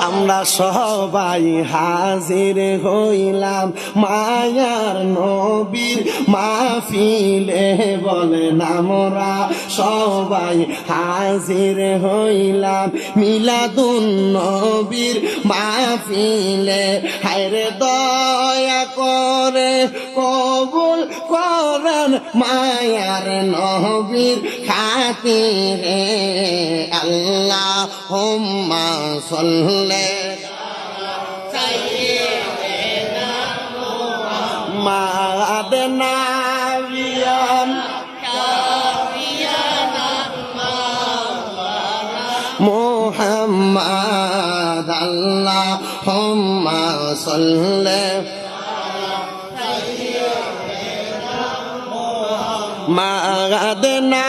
আমরা সবাই হাজির হইলাম মায়ার নবীর মাহফিলে, বলেন আমরা সবাই হাজির হইলাম মিলাদুন নবীর মাহফিলে। হায়রে দয়া করে কবুল করেন মায়ার নবীর খাতিরে। আল্লাহুম্মা সাল্লি মা'আদনা বিয়ান মুহাম্মাদ। আল্লাহুম্মা সাল্লি মা'আদনা